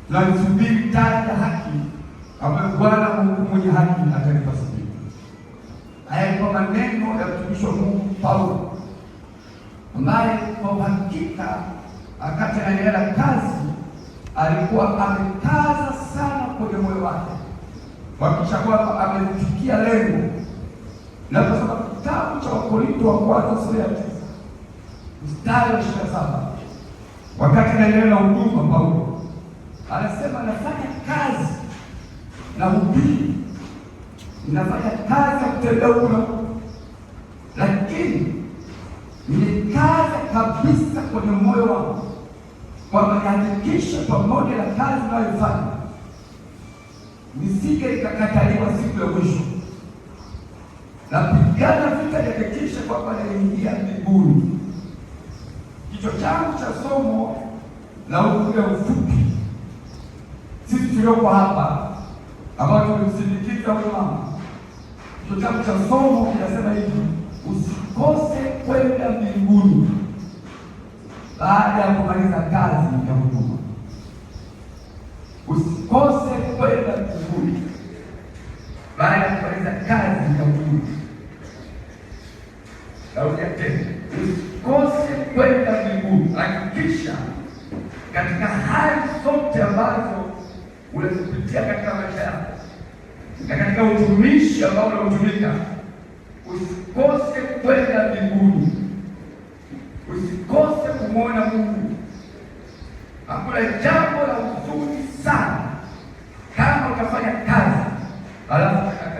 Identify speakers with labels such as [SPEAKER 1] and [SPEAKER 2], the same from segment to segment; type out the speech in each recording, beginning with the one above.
[SPEAKER 1] tunasubiri taji ya haki ambayo Bwana Mungu mwenye haki atalipa siku. Haya ni maneno ya mtumishi wa Mungu Paulo, ambaye kwa uhakika wakati anaendelea na kazi alikuwa amekaza sana kwenye moyo wake kuhakikisha kwamba amefikia lengo. Na kusoma kitabu cha Wakorintho wa kwanza sura ya 9 mstari wa 27, wakati anaendelea na huduma, Paulo anasema nafanya kazi na hubiri, nafanya kazi ya kutenda huko, lakini nikaza kabisa kwenye moyo wangu kwamba nihakikishe pamoja na kazi ninayofanya nisije nikakataliwa siku ya mwisho. Napigana vita nihakikishe kwamba naingia mbinguni. Kichwa changu cha somo la ule ufupi, sisi tulioko hapa ambao tumemsindikiza huyu mama, kichwa changu cha somo kinasema hivi: usikose kwenda mbinguni baada ya kumaliza kazi ya huduma. Usikose kwenda mbinguni baada ya kumaliza kazi ya huduma. Naudia tena, usikose kwenda mbinguni. Hakikisha katika hali zote ambazo unazipitia katika maisha yako na katika utumishi ambao unautumika, usikose kwenda mbinguni. Usikose kumwona Mungu. Hakuna jambo la huzuni sana kama utafanya kazi alafu utakataa.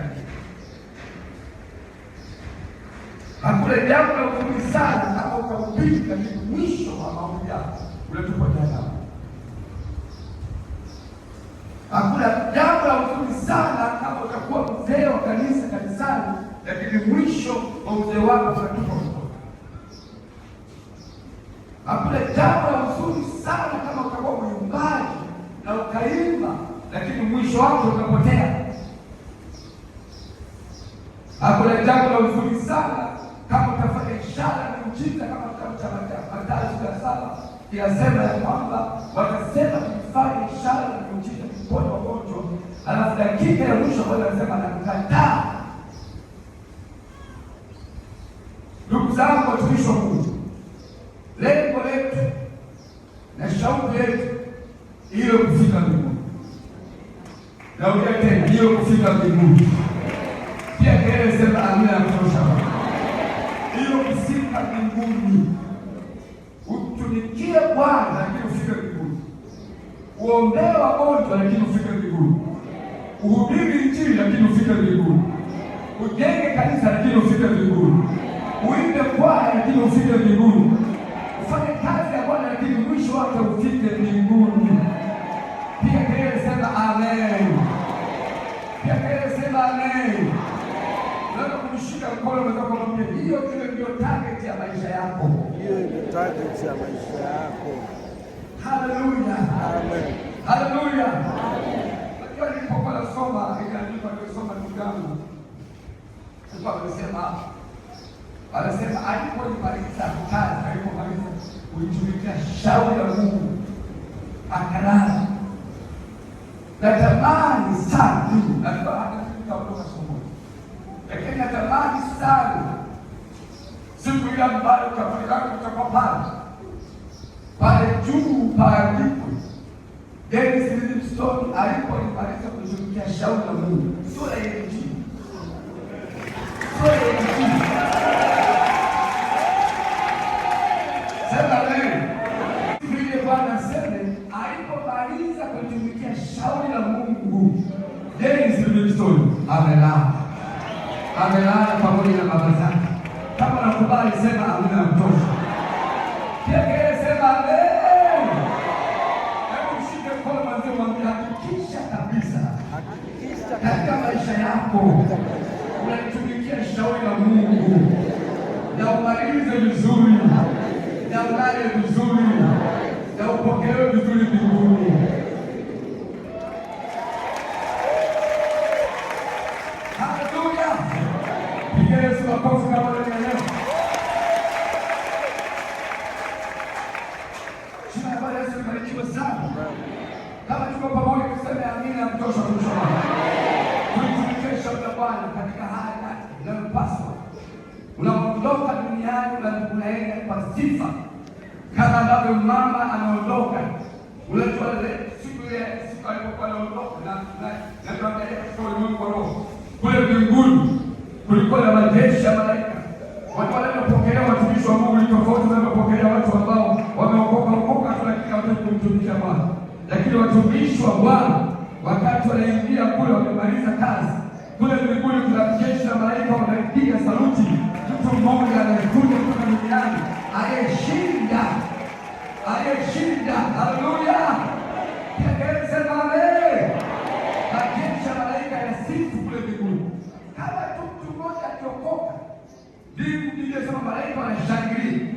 [SPEAKER 1] Hakuna jambo la huzuni sana kama utahubiri lakini mwisho wa maombi yako unatupwa jehanamu. Hakuna jambo la huzuni sana kama utakuwa mzee wa kanisa kanisani lakini mwisho wa uzee wako unatupwa motoni. Hakuna jambo la huzuni sana kama utakuwa mwimbaji na ukaimba lakini mwisho wako ukapotea. Hakuna jambo la huzuni sana kama utafanya ishara na miujiza kama kitabu cha Mathayo sura ya 7 kinasema ya kwamba watasema tukifanya ishara na miujiza kuponya wagonjwa, alafu dakika ya mwisho Bwana anasema nakukataa. Ndugu zangu watumishi wa Mungu, lengo letu na shauku yetu ile kufika mbinguni. Naudia tena, ile kufika mbinguni. Pia kelele sema amina ya kutosha. Ile kufika mbinguni. Utumikie Bwana lakini ufike mbinguni. Uombee wagonjwa lakini ufike mbinguni. Uhubiri Injili lakini ufike mbinguni. Ujenge kanisa lakini ufike mbinguni. Uimbe kwaya lakini ufike mbinguni. Ufanye kazi ya Bwana lakini mwisho wake ufike mbinguni. Pia kelele sema amen. Pia kelele sema amen. Unaweza kumshika mkono mwenzako kumwambia hiyo ndio target ya maisha yako.
[SPEAKER 2] Hiyo ndio target ya maisha yako.
[SPEAKER 1] Haleluya.
[SPEAKER 2] Amen.
[SPEAKER 1] Haleluya. Amen. Najua nilipokuwa nasoma nikaandika nilisoma ndugu yangu. Sasa anasema alipomaliza kazi, alipomaliza kuitumikia shauri la Mungu akalala. Natamani sana na baada kutoka somo, lakini natamani sana siku ile ambayo tutakuwa pale juu palipo Dennis Livingstone alipomaliza kuitumikia shauri la Mungu. Sura ya 18. Sura ya 18. Bwana sema alipomaliza kutumikia shauri la Mungu, Dennis Livingstone amelala. Amelala pamoja na baba zake. Kama nakubali sema amina mtosha. Kile sema amen. Hebu mshike mkono mwanzo mwambie hakikisha kabisa. Hakikisha katika maisha yako unatumikia shauri la Mungu. Na umalize vizuri. Na ulale vizuri. Na upokewe vizuri mbinguni. Haleluya. Piga Yesu makofi kama leo. Jina la Yesu libarikiwe sana. Kama tuko pamoja tuseme amina ya kutosha kushoma. Tulitumikisha kwa Bwana katika hali yake inayopaswa. Unaondoka duniani unaenda kwa sifa. Kama ambavyo mama anaondoka. Unajua siku alipokuwa anaondoka na tuangalia katika ulimwengu wa roho. Kule mbinguni kulikuwa na majeshi ya malaika. Watu wanapokea watumishi wa Mungu ni tofauti na wanapokea watu ambao wameokoka lakini hawataki kumtumikia Bwana. Lakini watumishi wa Bwana wakati wanaingia kule wamemaliza kazi. Kule mbinguni kuna jeshi la malaika wanapiga saluti. Mtu mmoja anayekuja kutoka duniani aliyeshinda. Haleluya. Sema amen. Majeshi ya malaika yasifu kule mbinguni. Kama mtu mmoja akiokoka, ndiyo sema malaika wanashangilia.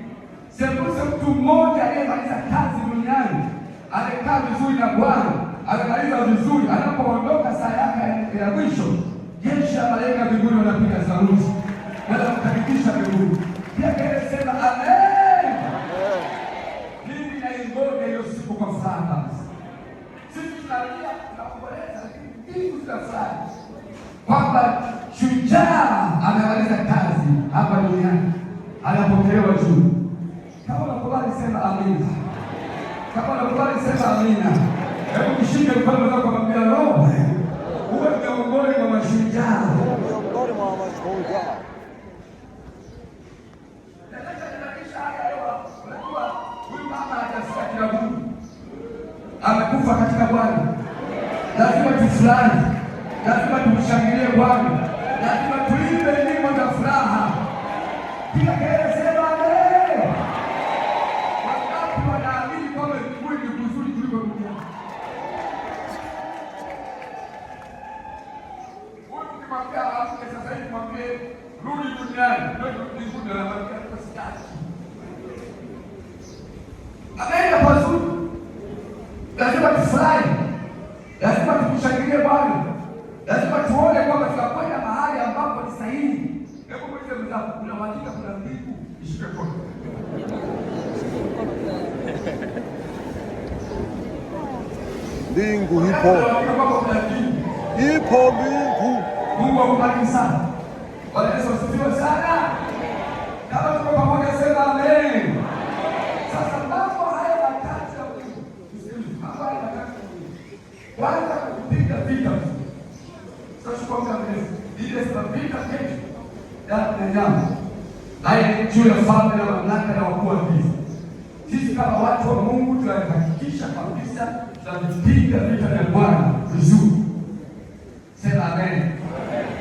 [SPEAKER 1] Sembuse mtu mmoja aliyemaliza kazi duniani, amekaa vizuri na Bwana, amemaliza vizuri, anapoondoka saa yake ya mwisho, jeshi la malaika mbinguni wanapiga saluti. Wanamkaribisha mbinguni. Pia kile sema amen. Mimi naingoja hiyo siku kwa furaha kabisa. Sisi tunalia tunaomboleza, lakini hivi tunafurahi kwamba shujaa amemaliza kazi hapa duniani, anapokelewa juu. Kama unakubali sema amina. Kama unakubali sema amina. Hebu kishike mkono wako kwa Bwana roho. Uwe miongoni mwa mashujaa.
[SPEAKER 2] Miongoni mwa mashujaa.
[SPEAKER 1] Amekufa katika Bwana. Lazima tufurahi. Lazima tumshangilie Bwana. Lazima tuimbe nyimbo za furaha. Kila kelele sema amen. Wangapi wanaamini kwamba mbinguni ni kuzuri kuliko duniani? Huyu ukimwambia amke sasa hivi mwambie rudi duniani. Ndio mbinguni anamwambia kwa sitaki. Ameenda pazuri. Lazima tufurahi. Lazima tumshangilie Bwana. Lazima tuone kwamba tunakwenda mahali ambapo ni sahihi. Hebu mwite mzako, kuna hakika kuna mbingu ishike kote.
[SPEAKER 2] Mbingu ipo. Ipo mbingu.
[SPEAKER 1] Mungu akubariki sana. Bwana Yesu asifiwe sana. Kama tuko pamoja sema amen. Sasa mambo haya matatu ya Mungu. Mambo haya matatu ya Mungu. Kwanza kupiga vita. Sasa kwa mrefu. Ile sababu vita kesho. Na nyama. Naye juu ya falme na mamlaka na wakuu wa giza. Sisi kama watu wa Mungu tunahakikisha kabisa tunapiga vita vya Bwana vizuri. Sema amen.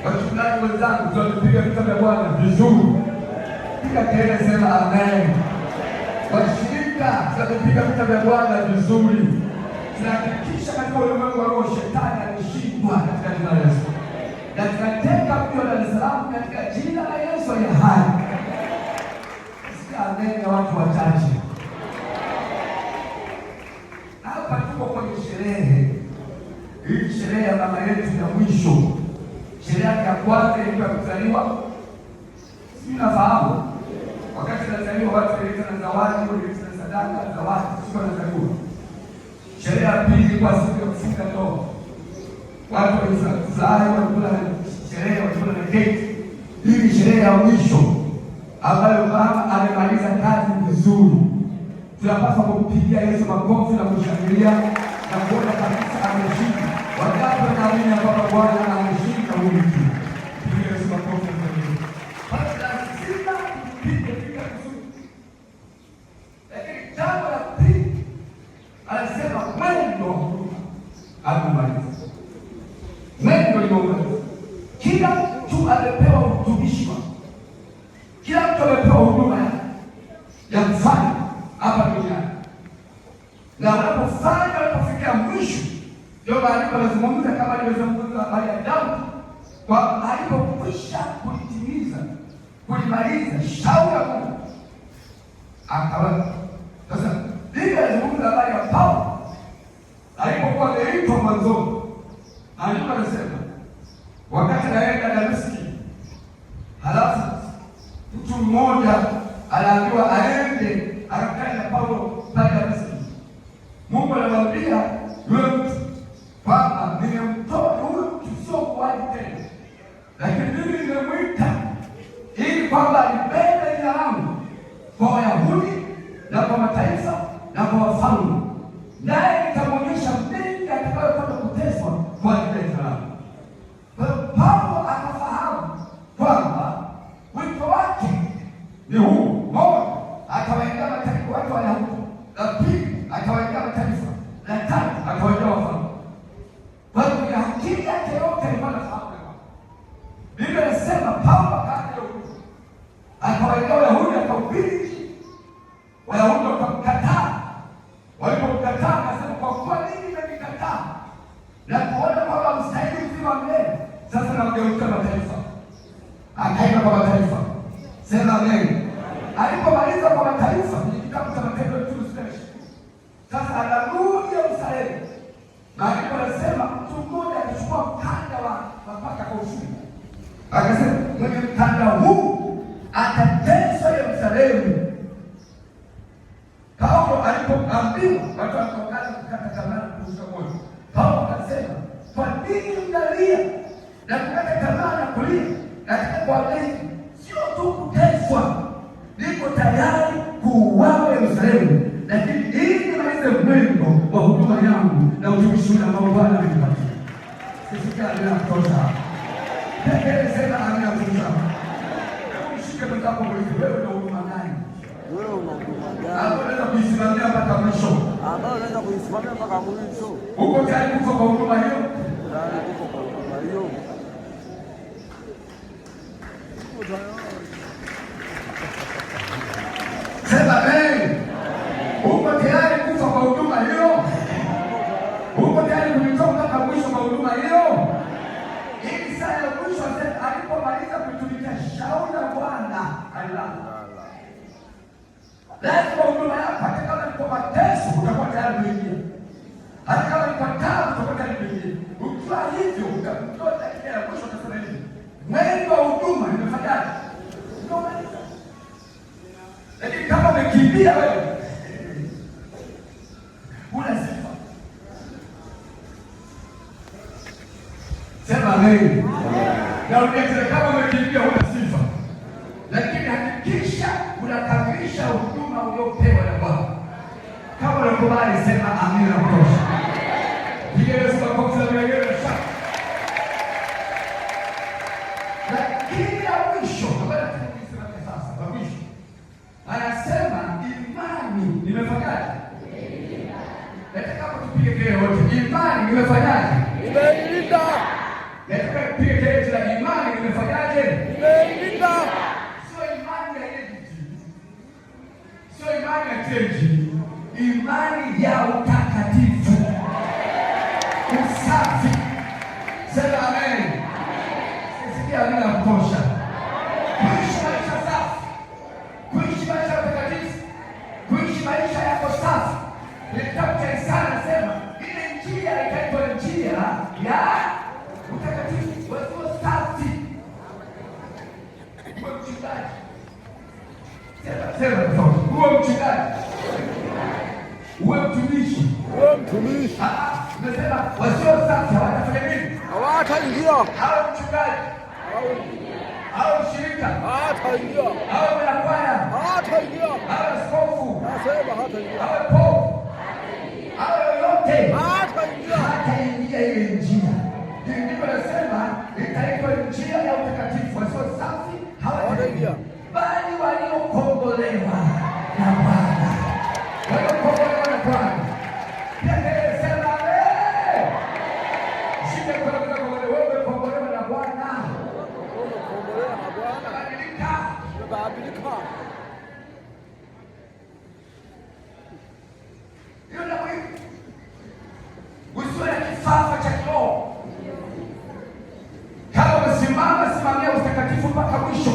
[SPEAKER 1] Wachungaji wenzangu tunapiga vita vya Bwana vizuri. Piga kelele sema amen. Washirika tunapiga vita vya Bwana vizuri. Tunahakikisha katika ulimwengu wa roho shetani ameshindwa katika jina la Yesu. Na tunateka mji wa Dar es Salaam katika jina la Yesu aliye hai. Sikia amen ya watu wachache. Hapa tuko kwenye sherehe. Hii sherehe ya mama yetu ya mwisho. Sherehe ya kwanza ilikuwa kuzaliwa. Sisi tunafahamu. Wakati anazaliwa watu walileta na zawadi, walileta sadaka, zawadi, sio anazaliwa. Sherehe ya pili kwa siku ya kufunga ndoa. Watu walifurahi, walikula sherehe, walikula na keki. Hii ni sherehe ya mwisho ambayo mama amemaliza kazi vizuri. Tunapaswa kumpigia Yesu makofi na kushangilia na kuona kabisa ameshinda. Wakati wanaamini kwamba Bwana ameshinda huyu mtu. Pigia Yesu makofi na kushangilia. Basi lazima tupige vita vizuri. Lakini jambo la pili anasema mwendo amemaliza. Mwendo limeumaliza. Kila mtu amepewa utumishi wake. Kila mtu amepewa huduma ya kufanya hapa duniani. Na wanapofanya wanapofikia mwisho, ndio maandiko yanazungumza kama alivyozungumza habari ya Daudi, kwa alipokwisha kulitimiza, kulimaliza shauri la Mungu akawa. Sasa Biblia inazungumza habari ya Paulo alipokuwa ameitwa mwanzoni. Andiko anasema wakati anaenda Dameski, halafu mtu mmoja anaambiwa aende akakae na Paulo pale Dameski. Mungu anamwambia yule kwa wafalme, naye nitamwonyesha mengi atakayopata kuteswa kwa ajili ya jina langu. Kwa hiyo Paulo akafahamu kwamba wito wake ni huu: moja, atawaendea mataifa, watu wa Wayahudi; la pili, atawaendea mataifa; la tatu, atawaendea wafalme. Kwa hiyo kwenye akili yake yote alikuwa anafahamu. Biblia inasema Paulo akaja huko, akawaendea Wayahudi, akahubiri. Wayahudi wakamkataa. Walipomkataa akasema, kwa kuwa nini mmemkataa na kuona kwamba mstahili uzima wa milele, sasa namgeukia mataifa. Akaenda kwa mataifa. Sema amen. Alipomaliza kwa mataifa, ni kitabu cha Matendo ya Mitume sura ya 20. Sasa anarudi Yerusalemu, na ndipo anasema mtu mmoja akachukua mkanda wa mapaka kwa ushuru, akasema mwenye mkanda huu atateswa Yerusalemu. Paulo alipoambiwa, watu wakaanza kukata tamaa kuhusu moyo. Paulo akasema, kwa nini mnalia na kukata tamaa na kulia? Nataka kuwaambia, sio tu kuteswa, niko tayari kuuawa Yerusalemu, lakini ili nimalize mwendo wa huduma yangu na utumishi ambao Bwana amenipatia. Sisikia neno kutosha. Pekee sema amina kutosha. Mshike mtako wewe ndio huduma gani?
[SPEAKER 2] Wewe una huduma gani?
[SPEAKER 1] Hapo unaweza kuisimamia mpaka mwisho.
[SPEAKER 2] Ambao unaweza kuisimamia mpaka mwisho.
[SPEAKER 1] Uko tayari kufa kwa huduma hiyo?
[SPEAKER 2] Tayari kufa kwa huduma hiyo.
[SPEAKER 1] Sema amen. Uko tayari kufa kwa huduma hiyo? Uko tayari kutoka mpaka mwisho kwa huduma hiyo? Ili saa ya mwisho alipomaliza kutumikia shauri la Bwana alilala. Lazima huduma yako, hata kama ni kwa mateso, utakuwa tayari kuingia. Hata kama ni kwa taabu, utakuwa tayari kuingia. Ukiwa hivyo, utakutoa dakika ya mwisho, utasema hivi: mwendo wa huduma nimefanyaje? Umemaliza. Lakini kama umekimbia wewe, una sifa. Sema amen. Na unaweza kama umekimbia una sifa. Lakini hakikisha unakamilisha huduma uliopewa na Bwana. Kama unakubali sema amina kutosha. Piga Yesu makofi na vigelegele shaka. Lakini ya mwisho, kabla tunaisema sasa, kwa mwisho anasema imani nimefanyaje? Nataka hapo tupige kelele wote. Imani nimefanyaje?
[SPEAKER 2] Nimeilinda.
[SPEAKER 1] Nataka tupige kelele za imani nimefanyaje?
[SPEAKER 2] Nimeilinda.
[SPEAKER 1] Sio imani ya edit. Sio imani ya tenji. Imani ya utakatifu. Usafi. Sema amen. Sisikia amina kutosha. Kuishi maisha safi. Kuishi maisha ya utakatifu. Kuishi maisha yako safi. Kitabu cha Isaya anasema ile njia ikaitwa njia ya utakatifu. Wasio safi. Uwe mchungaji. Sema mtoto. Uwe mchungaji. Uwe mtumishi.
[SPEAKER 2] Wewe mtumishi.
[SPEAKER 1] Umesema wasio safi hawatafanya nini?
[SPEAKER 2] Hawataingia.
[SPEAKER 1] Awe mchungaji. Awe mshirika.
[SPEAKER 2] Hawataingia.
[SPEAKER 1] Awe mwanakwaya.
[SPEAKER 2] Hawataingia.
[SPEAKER 1] Awe askofu.
[SPEAKER 2] Nasema hawataingia.
[SPEAKER 1] Awe popu. Awe yoyote.
[SPEAKER 2] Hawataingia.
[SPEAKER 1] Hataingia ile njia. Ndivyo nasema itaitwa njia ya utakatifu. Wasio safi hawataingia, bali waliokombolewa na Bwana. Waliokombolewa na Bwana. Sema amen. Shika kwa wewe umekombolewa na Bwana.
[SPEAKER 2] Umekombolewa na Bwana.
[SPEAKER 1] Badilika.
[SPEAKER 2] Badilika.
[SPEAKER 1] Hiyo ndio muhimu. Usiwe na kifafa cha kiroho. Kama umesimama, simamia utakatifu mpaka mwisho.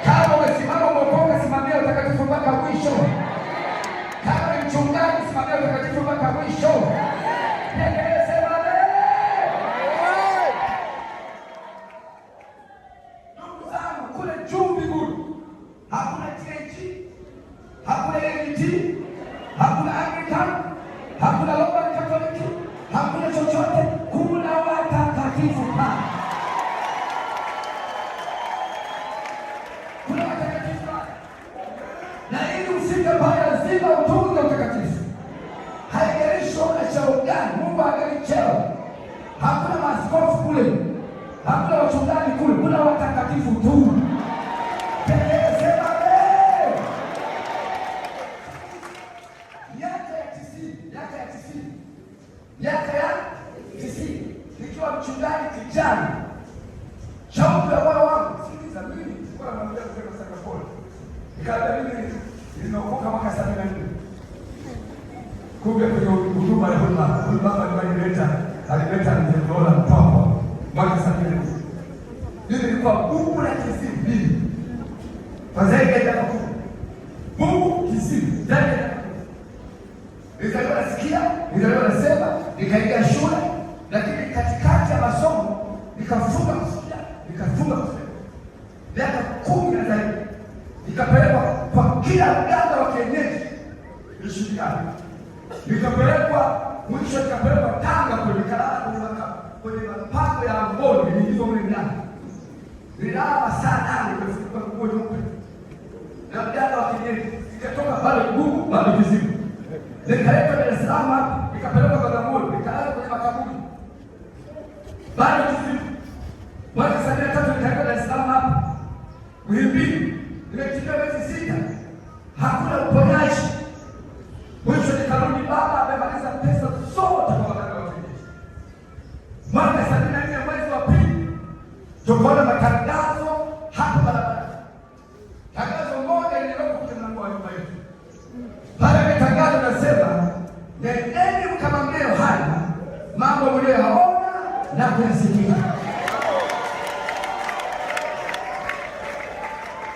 [SPEAKER 1] Kama umesimama umeokoka, simamia utakatifu mpaka mwisho. Kama ni mchungaji, simamia utakatifu mpaka mwisho. Sema amen. Ndugu zangu, kule juu mbinguni hakuna TNG, hakuna AGT, hakuna Anglican, hakuna Roman Catholic, hakuna chochote. Kuna watakatifu pale. Kuna watakatifu pale. Na ili usije pale lazima utunge gani? Mungu haangalii cheo. Hakuna maaskofu kule, hakuna wachungaji kule, kuna watakatifu tu. Sema miaka ya 90 nikiwa mchungaji kijana, shauku ya moyo wangu, sikiliza, mimi nilikuwa naambia kusema sakafoni, nikaambia mimi niliokoka mwaka 74. Kumbe kwenye huduma ya huyu baba alileta dola mpapa mwaka 74. Mimi nilikuwa bubu la kisimu mimi. Fazeni ya kuku. Bubu kisimu. Nilikuwa nasikia, nilikuwa nasema, nikaingia shule, lakini katikati ya masomo nikafunga kusikia. Miaka 10 na zaidi. Nikapelekwa kwa kila mganga wa kienyeji. Nilishindikana. Nikapelekwa mwisho, nikapelekwa Tanga kwenye mapango ya Amboni, nilizo mle ndani. Nililala masaa 8 kufunga nguo nyeupe. Na mganga wa kienyeji, nikatoka bado ngumu, bado kizimu. Nikaletwa Dar es Salaam hapa, nikapelekwa Bagamoyo, nikalala kwenye makaburi. Bado kizimu. Mwaka 73 nikaletwa Dar es Salaam hapa. Muhimbili, nimetibiwa miezi 6. Hakuna uponyaji. Mwisho nikarudi, baba amemaliza pesa zote kwa waganga wa kienyeji. Mwaka 74 mwezi wa pili, tukaona matangazo hapa barabara. Tangazo moja lililoko kwenye mlango wa nyumba yetu. Pale tangazo nasema, nendeni mkamwambie Yohana mambo mliyoyaona na kuyasikia.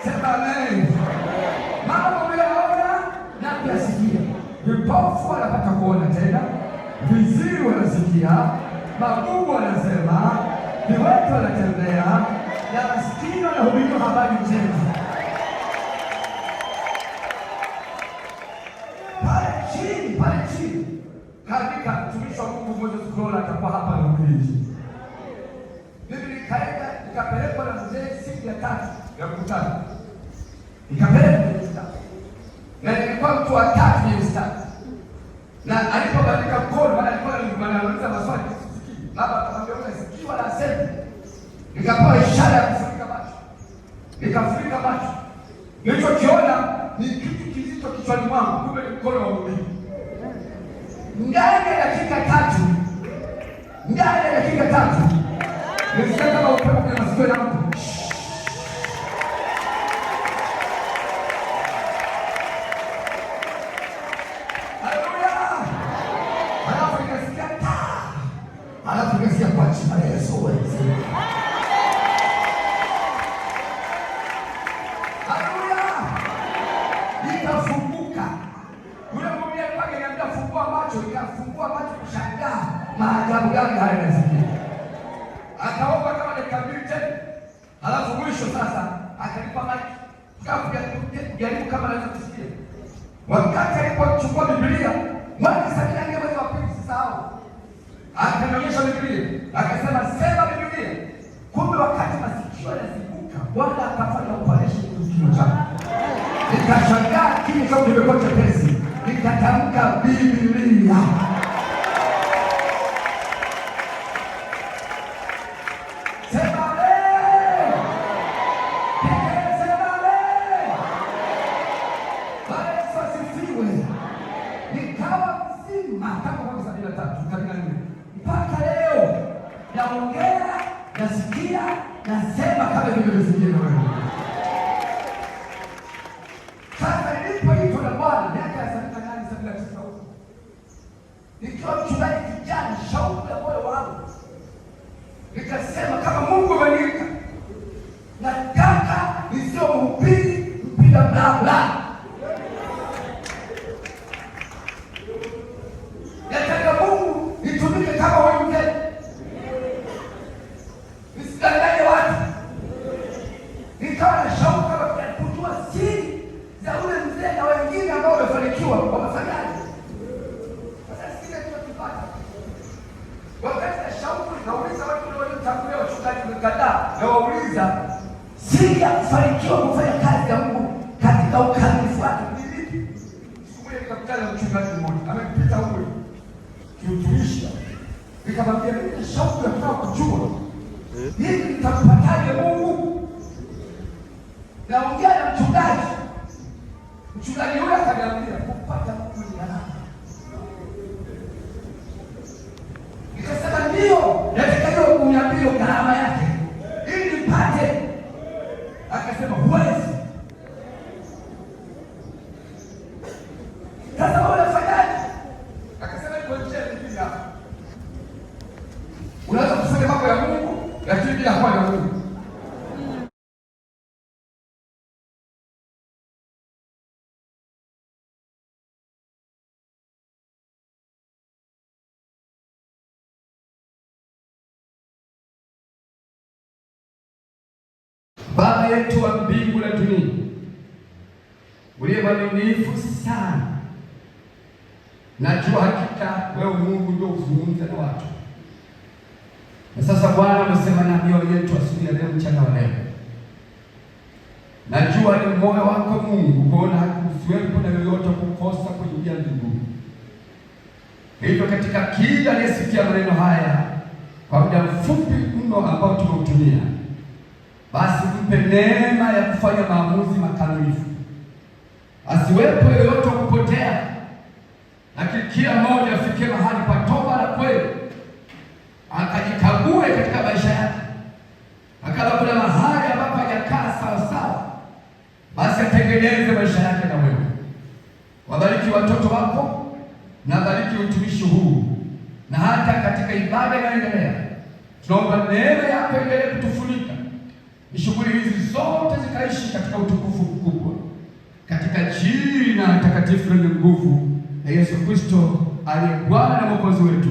[SPEAKER 1] Sema amen. Mambo mliyoyaona na kuyasikia. Vipofu wanapata kuona tena, viziwi wanasikia, mabubu wanasema, viwete wanatembea, na maskini wanahubiriwa habari njema. Pale chini kaandika mtumishi wa Mungu Moses Kulola atakuwa hapa na mkiliji. Mimi nikaenda nikapelekwa na mzee siku ya 3 ya mkutano. Nikapelekwa na nilikuwa mtu wa 3 ya mstari. Na alipobadilika mkono, alikuwa ananiuliza maswali sisikii. Baba akamwambia unasikii wala asemi. Nikapewa ishara ya kufunika macho. Nikafurika macho. Nilichokiona ni kitu kizito kichwani mwangu, kumbe ni mkono wa Mungu. Ndani ya dakika 3 nilisikia kama upepo kwenye masikio yangu. Alafu nikasikia kwa jina la Yesu wewe. Haleluya. Nikafunguka. Yule mmoja pale ananiambia fungua macho, nikafungua macho kushangaa maajabu gani haya nasikia. Akaomba kama dakika 2 tena. Alafu mwisho sasa akanipa maji. Kujaribu kama naweza kusikia. Wakati alipochukua Biblia, mwaka 74 mwezi wa pili sisahau. Akanionyesha Biblia, akasema sema Biblia. Kumbe wakati masikio yanazibuka, Bwana akafanya operation kwenye kinywa changu. Nikashangaa kinywa changu kimekuwa chepesi. Nikatamka Biblia. Sema amen. Sema amen. Bwana Yesu asifiwe. Nikawa mzima tangu mwaka 73 kabla mpaka leo naongea, nasikia, nasema kama nilivyosikia na wewe. Sasa nilipoitwa na Bwana miaka ya 78 79 huko, nikiwa mchungaji kijana, shauku ya moyo wangu, nikasema kama Mungu ameniita, nataka nisio mhubiri mpiga bla bla. Nataka Mungu nitumike kama wewe mzee. Nisidanganye watu. Nikawa na shauku kama kujua siri za ule mzee na wengine ambao wamefanikiwa, wamefanyaje. Sasa sisi tunatupata. Wakati na shauku nauliza watu waliotangulia wachungaji kadhaa, na wauliza siri ya kufanikiwa kufanya kazi ya Mungu katika ukamilifu wake ni vipi? Siku moja nikakutana na mchungaji mmoja, amepita huko kiutumishi nikamwambia mimi ni shauku ya kutaka kujua hivi nitampataje Mungu. Naongea na mchungaji yule akaniambia kupata Mungu ni gharama. Nikasema ndio, nataka hiyo uniambie gharama yake ili nipate. Akasema huwezi. Sasa wewe unafanyaje? Akasema iko njia nyingine hapa. Unaweza kufanya mambo ya Mungu lakini bila kuwa na Mungu. Baba yetu wa mbingu na dunia, uliye mwaminifu sana, najua hakika wewe Mungu ndio uzungumza na watu. Na sasa Bwana umesema na mioyo yetu asubuhi ya leo, mchana wa leo. Najua ni moyo wako Mungu kuona hakusiwepo na yoyote kukosa kuingia mbinguni. Hivyo katika kila aliyesikia maneno haya kwa muda mfupi mno ambao tumeutumia, basi mpe neema ya kufanya maamuzi makamilifu. Asiwepo yoyote kupotea, lakini kila mmoja afikie mahali pa toba na kweli, akajikague katika maisha yake, akala kuna mahali ambapo hajakaa sawa sawa, basi atengeneze maisha yake na wewe. Wabariki watoto wako na bariki utumishi huu, na hata katika ibada inayoendelea tunaomba neema yako endelee kutufunika, shughuli hizi zote zikaishi katika utukufu mkubwa, katika jina takatifu lenye nguvu la Yesu Kristo aliye Bwana na Mwokozi wetu.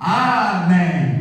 [SPEAKER 1] Amen.